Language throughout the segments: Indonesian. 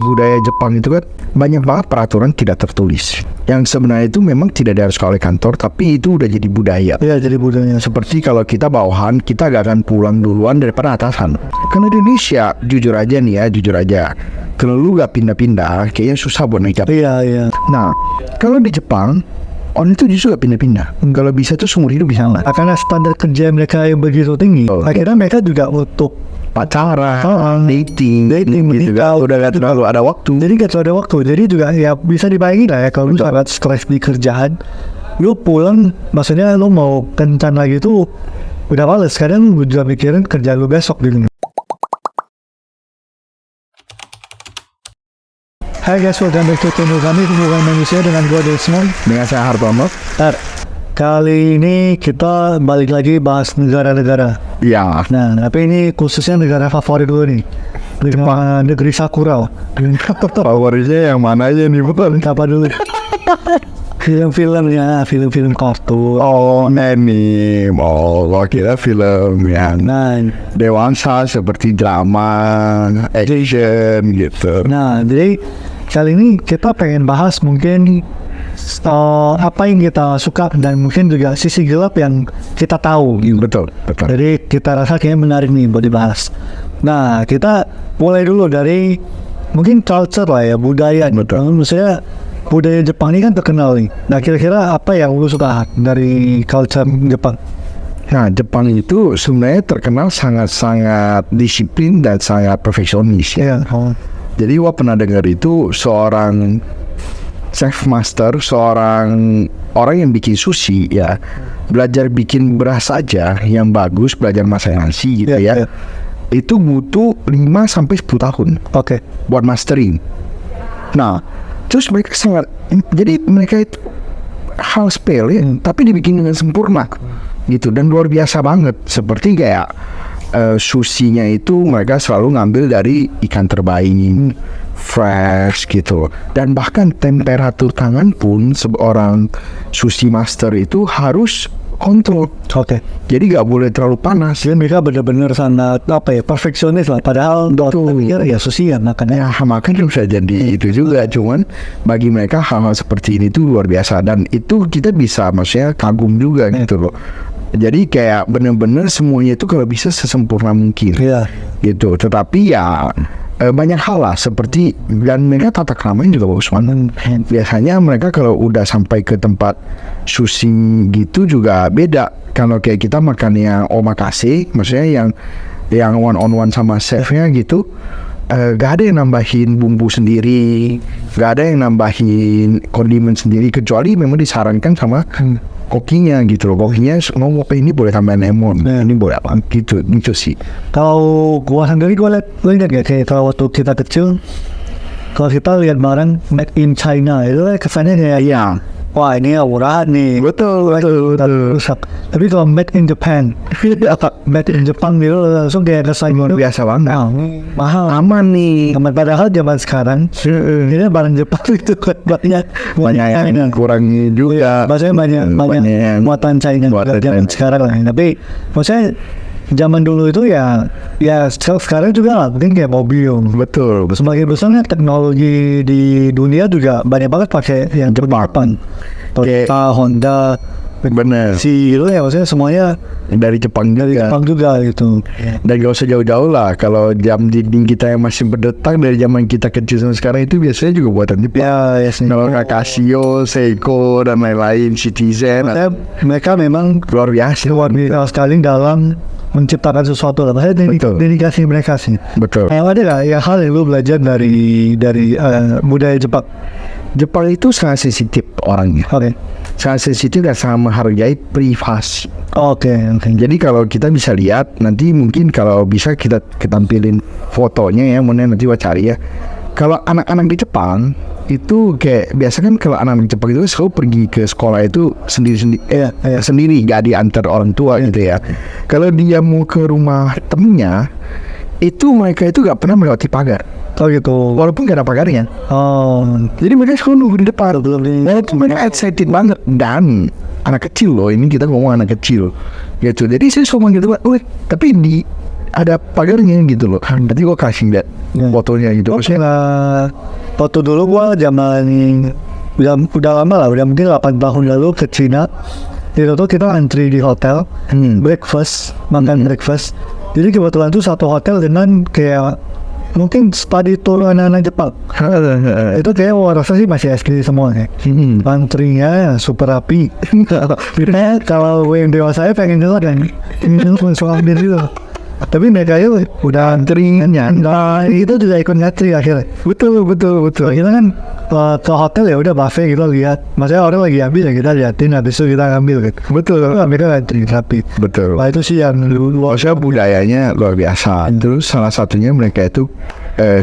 Budaya Jepang itu kan banyak banget peraturan tidak tertulis yang sebenarnya itu memang tidak diharuskan oleh kantor, tapi itu udah jadi budaya. Iya, jadi budaya. Seperti kalau kita bawahan, kita gak akan pulang duluan daripada atasan. Karena di Indonesia, jujur aja, kalau lu gak pindah-pindah, kayaknya susah buat naik jabatan. Iya. Nah, kalau di Jepang, orang itu justru gak pindah-pindah. Kalau bisa tuh seumur hidup bisa lah. Karena standar kerja mereka yang begitu tinggi, akhirnya mereka juga untuk pacaran, dating gitu kan, udah gak terlalu ada waktu. Jadi gak terlalu ada waktu. Jadi juga ya bisa dibayangin lah ya, kalau lu sangat stres di kerjaan, lu pulang, maksudnya lu mau kencan lagi tuh udah males. Kadang lu juga mikirin kerja lu besok gitu. Hai guys, welcome back to channel kami, Hubungan Manusia, dengan gue Desmond. Dengan saya Hartono. Kali ini kita balik lagi bahas negara-negara. Ya. Nah, tapi ini khususnya negara favorit dulu nih. Negeri Sakura. Favoritnya yang mana aja nih, betul? Apa dulu? Film-filmnya, film-film kartun. Oh, anime. Oh, gua kira film yang dewasa seperti drama, action gitu. Nah, jadi kali ini kita pengen bahas mungkin apa yang kita suka dan mungkin juga sisi gelap yang kita tahu. Betul. Jadi kita rasa kayaknya menarik nih buat dibahas. Nah, kita mulai dulu dari mungkin culture lah ya, budaya. Betul. Maksudnya budaya Jepang ini kan terkenal nih. Nah, kira-kira apa yang lu suka dari culture Jepang? Nah, Jepang itu sebenarnya terkenal sangat-sangat disiplin dan sangat perfeksionis ya. Jadi gua pernah dengar itu seorang chef master, seorang orang yang bikin sushi ya, belajar bikin beras aja yang bagus, belajar masak nasi gitu ya. Itu butuh 5-10 tahun. Oke. Buat mastering. Nah, terus mereka jadi mereka itu hal sepele tapi dibikin dengan sempurna gitu, dan luar biasa banget. Seperti kayak sushinya itu mereka selalu ngambil dari ikan terbaik, fresh gitu, dan bahkan temperatur tangan pun seorang sushi master itu harus kontrol. Oke. Jadi gak boleh terlalu panas. Jadi mereka benar-benar sangat perfeksionis lah. Padahal pikir ya sushi ya makannya. Ya, makan bisa jadi itu juga. Cuman bagi mereka hal-hal seperti ini tuh luar biasa, dan itu kita bisa maksudnya kagum juga gitu loh. Jadi kayak bener-bener semuanya itu kalau bisa sesempurna mungkin gitu. Tetapi ya banyak hal lah seperti, dan mereka tata keramanya juga bagus banget. Biasanya mereka kalau udah sampai ke tempat sushi gitu juga beda. Kalau kayak kita makan yang omakase, maksudnya yang one on one sama chefnya gitu, gak ada yang nambahin bumbu sendiri, gak ada yang nambahin kondimen sendiri, kecuali memang disarankan sama kokinya gitu loh. Kokinya ngomong ini boleh tambahin lemon, ini boleh apa gitu sih. Kalau gua sendiri, gua lihat gak kayak kalau waktu kita kecil, kalau kita lihat barang made in China itu kesannya kayak wah ini murah nih. Betul. Rusak. Tapi kalau made in Japan, made in Jepang gitu langsung kayak kesan luar biasa banget. Mahal. Aman nih. Padahal zaman sekarang ini barang Jepang itu banyak yang kurang juga. Maksudnya banyak muatan China zaman sekarang lah. Tapi maksudnya zaman dulu itu ya sekarang juga lah, mungkin kayak mobil. Betul. Sebagai besarnya teknologi di dunia juga banyak banget pakai yang Jepang. Toyota, Honda, bener. Itu ya maksudnya semuanya dari Jepang juga gitu. Dan gak usah jauh-jauh lah, kalau jam dinding kita yang masih berdetak dari zaman kita kecil sampai sekarang itu biasanya juga buatan Jepang. Kalau Casio, Seiko dan lain-lain, Citizen. Mereka memang luar biasa sekali dalam menciptakan sesuatu lah. Maksudnya dedikasi mereka sih. Betul. Yang ada gak ya hal yang lu belajar dari budaya Jepang? Jepang itu sangat sensitif orangnya. Sangat sensitif dan sangat menghargai privasi. Jadi kalau kita bisa lihat nanti, mungkin kalau bisa kita tampilin fotonya ya, mungkin nanti gua cari ya. Kalau anak-anak di Jepang itu kayak biasa kan, kalau anak-anak di Jepang itu selalu pergi ke sekolah itu sendiri, gak diantar orang tua gitu ya. Kalau dia mau ke rumah temennya, itu mereka itu gak pernah melewati pagar. Walaupun gak ada pagarnya. Jadi mereka selalu nunggu di depan. Mereka excited banget. Dan anak kecil loh, ini kita ngomong anak kecil gitu. Jadi saya selalu manggil teman, tapi ada pagarnya gitu loh. Nanti gue kasih lihat fotonya gitu. Maksudnya Waktu dulu gua zaman udah lama lah, udah mungkin 8 tahun lalu ke Cina. Itu tuh kita antri di hotel, breakfast, makan breakfast. Jadi kebetulan tuh satu hotel dengan kayak mungkin study tour anak-anak Jepang. Itu kayak rasa sih masih SD semua ya. Antrinya super rapi. Kalau gue yang dewasa pengen jalan kan, ini soal diri loh. Tapi mereka itu udah antringannya. Nah, itu juga ikut ngantri akhirnya. Betul. Kita kan ke hotel ya udah buffet kita lihat. Maksudnya orang lagi ambil ya kita liatin, habis itu kita ambil kan. Betul. Mereka ngantri rapi. Betul. Nah, itu sih yang maksudnya budayanya luar biasa. Terus salah satunya mereka itu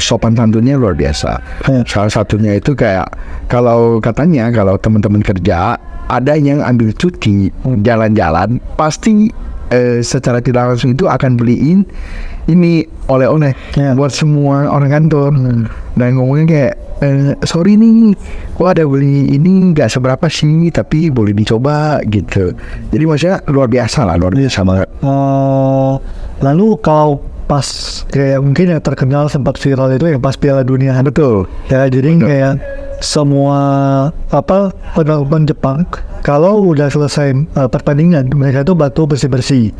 sopan santunnya luar biasa. Salah satunya itu kayak kalau katanya kalau teman-teman kerja ada yang ambil cuti jalan-jalan pasti secara tidak langsung itu akan beliin ini oleh-oleh buat semua orang kantor. Dan ngomongnya kayak sorry nih, gua ada beli ini nggak seberapa sih tapi boleh dicoba gitu. Jadi maksudnya luar biasa banget. Lalu kalau pas kayak mungkin yang terkenal sempat viral itu yang pas Piala Dunia. Betul. Ya jadi kayak semua penerbangan Jepang kalau udah selesai pertandingan mereka tuh bantu bersih-bersih.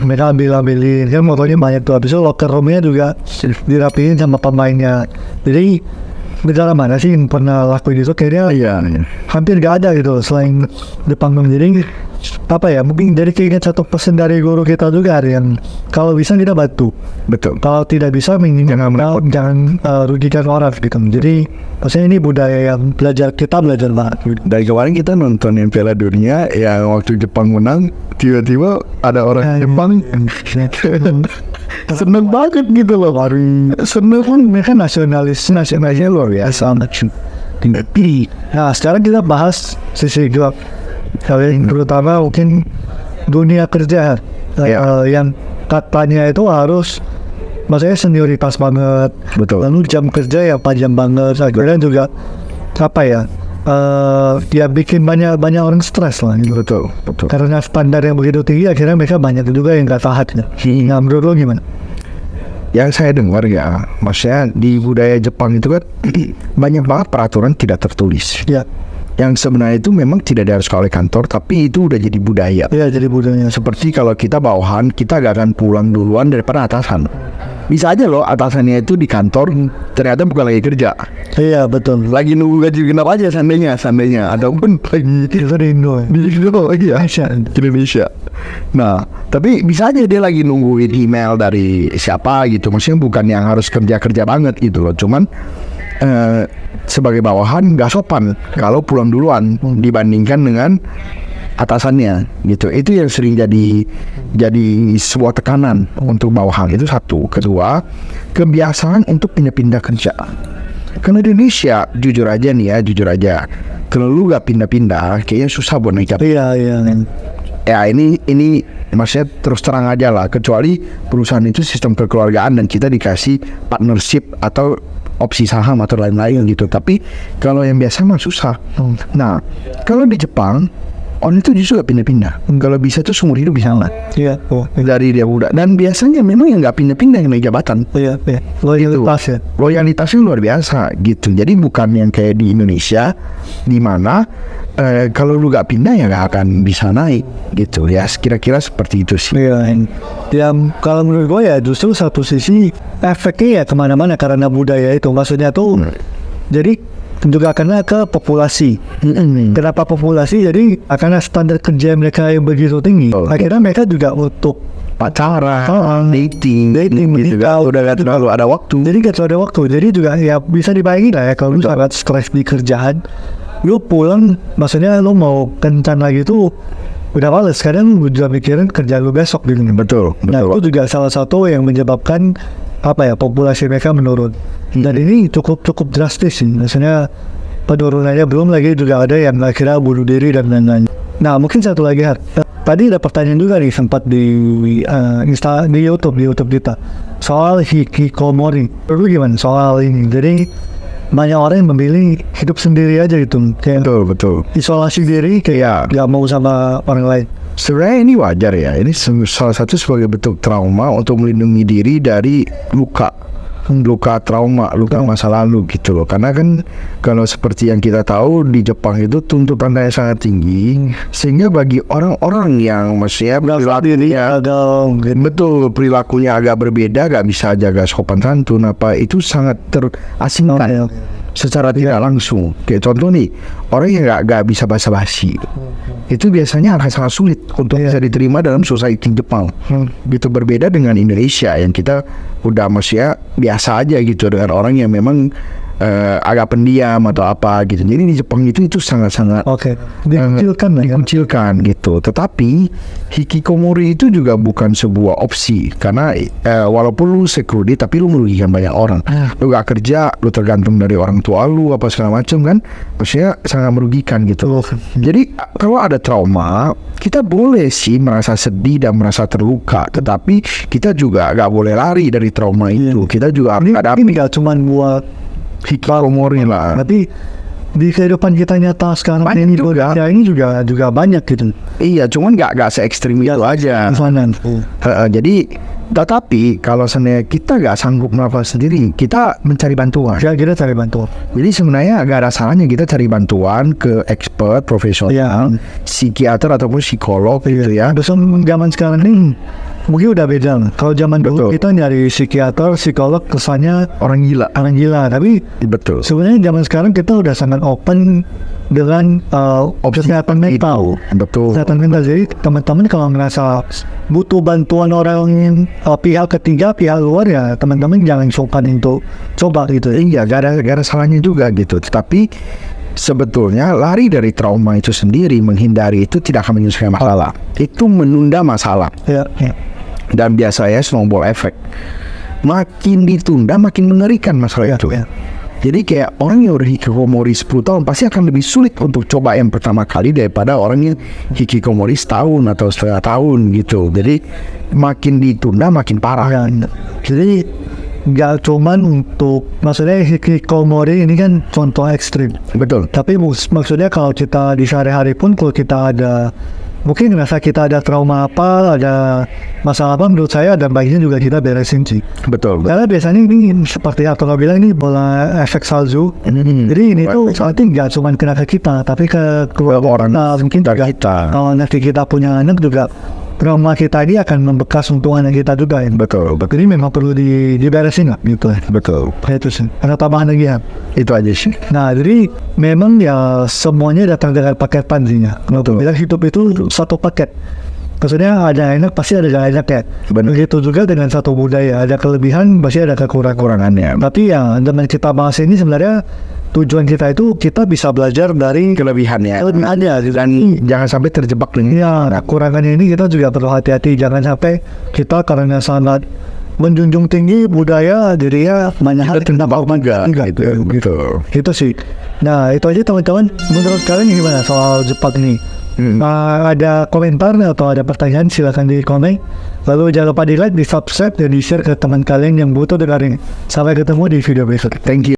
Mereka ambilin kan motornya banyak tuh, habis itu locker roomnya juga dirapiin sama pemainnya. Jadi negara mana sih yang pernah lakuin itu? Kayaknya hampir gak ada gitu selain Jepang. Jadi mungkin dari keinginan 1% dari guru kita juga yang kalau bisa kita bantu. Betul. Kalau tidak bisa jangan rugikan orang gitu. Jadi maksudnya ini budaya yang kita belajar banget. Dari kemarin kita nontonin Piala Dunia yang waktu Jepang menang, tiba-tiba ada orang Jepang seneng banget gitu loh. Seneng pun mereka nasionalisnya luar biasa. Nah sekarang kita bahas sisi gelap. Terutama mungkin dunia kerja yang katanya itu harus maksudnya senioritas banget. Betul. Lalu jam kerja ya panjang banget. Akhirnya juga dia bikin banyak orang stres lah gitu. Betul. Karena standar yang begitu tinggi akhirnya mereka banyak juga yang gak tahan. Nah menurut lo gimana? Yang saya dengar ya, maksudnya di budaya Jepang itu kan banyak banget peraturan tidak tertulis. Ya. Yang sebenarnya itu memang tidak diharuskan oleh kantor, tapi itu udah jadi budaya. Iya, jadi budaya. Seperti kalau kita bawahan, kita gak akan pulang duluan daripada atasan. Bisa aja loh atasannya itu di kantor, ternyata bukan lagi kerja. Iya, betul. Lagi nunggu gaji genap aja seandainya. Ataupun lagi di Indo. Iya, di Indonesia. Nah, tapi bisa aja dia lagi nungguin email dari siapa gitu. Maksudnya bukan yang harus kerja banget gitu loh. Cuman sebagai bawahan gak sopan kalau pulang duluan dibandingkan dengan atasannya gitu. Itu yang sering jadi sebuah tekanan untuk bawahan. Itu satu. Kedua, kebiasaan untuk pindah-pindah kerja. Karena di Indonesia jujur aja kalau lu gak pindah-pindah kayaknya susah buat naik jabatan. Iya. Ya ini maksudnya terus terang aja lah, kecuali perusahaan itu sistem kekeluargaan dan kita dikasih partnership atau opsi saham atau lain-lain gitu. Tapi kalau yang biasa mah susah. Nah, kalau di Jepang orang itu justru gak pindah-pindah. Kalau bisa tuh seumur hidup bisa lah. Iya. Dari dia muda. Dan biasanya memang yang gak pindah-pindah yang naik jabatan. Iya. Loyalitas ya. Loyalitasnya luar biasa gitu. Jadi bukan yang kayak di Indonesia, di mana kalau lu gak pindah ya gak akan bisa naik gitu ya. Kira-kira seperti itu sih. Iya. Ya kalau menurut gue ya justru satu sisi efeknya ya kemana-mana karena budaya itu. Maksudnya tuh jadi juga karena ke populasi. Kenapa populasi? Jadi karena standar kerja mereka yang begitu tinggi. Akhirnya mereka juga untuk pacaran, dating gitu kan. Udah gak terlalu ada waktu. Jadi juga ya bisa dibayangin lah ya kalau lu sangat stres di kerjaan, lu pulang maksudnya lu mau kencan lagi tuh udah males. Kadang lu juga mikirin kerja lu besok gitu. Betul. Nah itu juga salah satu yang menyebabkan populasi mereka menurun. Dan ini cukup drastis sih. Maksudnya penurunannya belum lagi juga ada yang akhirnya bunuh diri dan lain-lain. Nah mungkin satu lagi tadi ada pertanyaan juga nih sempat di YouTube kita soal hikikomori. Lu gimana soal ini? Jadi banyak orang yang memilih hidup sendiri aja gitu, kayak betul isolasi diri kayak gak mau sama orang lain. Sebenarnya ini wajar ya. Ini salah satu sebagai bentuk trauma untuk melindungi diri dari luka trauma, luka masa lalu gitu loh. Karena kan kalau seperti yang kita tahu di Jepang itu tuntutannya sangat tinggi, sehingga bagi orang-orang yang maksudnya perilakunya agak berbeda, gak bisa jaga sopan santun apa, itu sangat terasingkan secara tidak langsung. Kayak contoh nih, orang yang gak bisa basa-basi, itu biasanya akan sangat sulit untuk bisa diterima dalam society Jepang. Gitu, berbeda dengan Indonesia yang kita udah maksudnya biasa aja gitu dengan orang yang memang agak pendiam atau apa gitu. Jadi di Jepang itu sangat-sangat dikucilkan gitu. Tetapi hikikomori itu juga bukan sebuah opsi, karena walaupun lu security tapi lu merugikan banyak orang. Lu gak kerja, lu tergantung dari orang tua lu apa segala macam kan, maksudnya sangat merugikan gitu. Jadi kalau ada trauma, kita boleh sih merasa sedih dan merasa terluka, tetapi kita juga gak boleh lari dari trauma itu. Kita juga ada ini gak cuma buat hikikomori lah. Tapi di kehidupan kita nyata sekarang ini juga banyak gitu. Iya, cuman gak se-ekstrim itu aja. Jadi tetapi kalau sebenarnya kita gak sanggup melakukan sendiri, kita mencari bantuan. Kita cari bantuan. Jadi sebenarnya gak ada salahnya kita cari bantuan ke expert profesional, psikiater ataupun psikolog gitu ya. Terus zaman sekarang ini mungkin udah beda. Kalau zaman dulu kita nyari psikiater, psikolog kesannya orang gila. Tapi sebenarnya zaman sekarang kita udah sangat open dengan kesehatan mental. Kesehatan mental. Jadi teman-teman kalau ngerasa butuh bantuan orang pihak ketiga, pihak luar, ya teman-teman jangan sungkan untuk coba gitu. Iya, gak ada salahnya juga gitu. Tetapi sebetulnya lari dari trauma itu sendiri, menghindari itu tidak akan menyelesaikan masalah. Itu menunda masalah. Dan biasanya snowball effect. Makin ditunda makin mengerikan masalah itu. Jadi kayak orang yang udah hikikomori 10 tahun pasti akan lebih sulit untuk coba yang pertama kali daripada orang yang hikikomori setahun atau setengah tahun gitu. Jadi makin ditunda makin parah. Jadi gak cuman untuk, maksudnya hikikomori ini kan contoh ekstrim. Betul. Tapi maksudnya kalau kita di sehari-hari pun, kalau kita ada mungkin ngerasa kita ada trauma apa, ada masalah apa, menurut saya ada baiknya juga kita beresin sih. Betul. Karena biasanya ini seperti yang Tono bilang, ini bola efek salju. Jadi ini tuh nanti nggak cuma kena ke kita, tapi ke orang mungkin juga kita. Kalau nanti kita punya anak juga, trauma kita ini akan membekas untuk anak kita juga. Betul. Jadi memang perlu diberesin lah gitu. Betul. Itu sih. Ada tambahan lagi ya? Itu aja sih. Nah, jadi memang ya semuanya datang dengan paketan sih ya. Kalau bilang hidup itu satu paket. Maksudnya ada enak pasti ada gak enak ya. Begitu juga dengan satu budaya, ada kelebihan pasti ada kekurangannya. Tapi ya dengan kita bahas ini sebenarnya tujuan kita itu kita bisa belajar dari kelebihannya dan jangan sampai terjebak dengan kekurangannya. Ini kita juga perlu hati-hati, jangan sampai kita karena sangat menjunjung tinggi budaya dirinya banyak hal terdampak enggak gitu. Itu sih. Nah, itu aja teman-teman. Menurut kalian gimana soal Jepang ini? Ada komentar atau ada pertanyaan, silakan di komen. Lalu jangan lupa di like, di subscribe, dan di share ke teman kalian yang butuh dengerin. Sampai ketemu di video berikut. Thank you.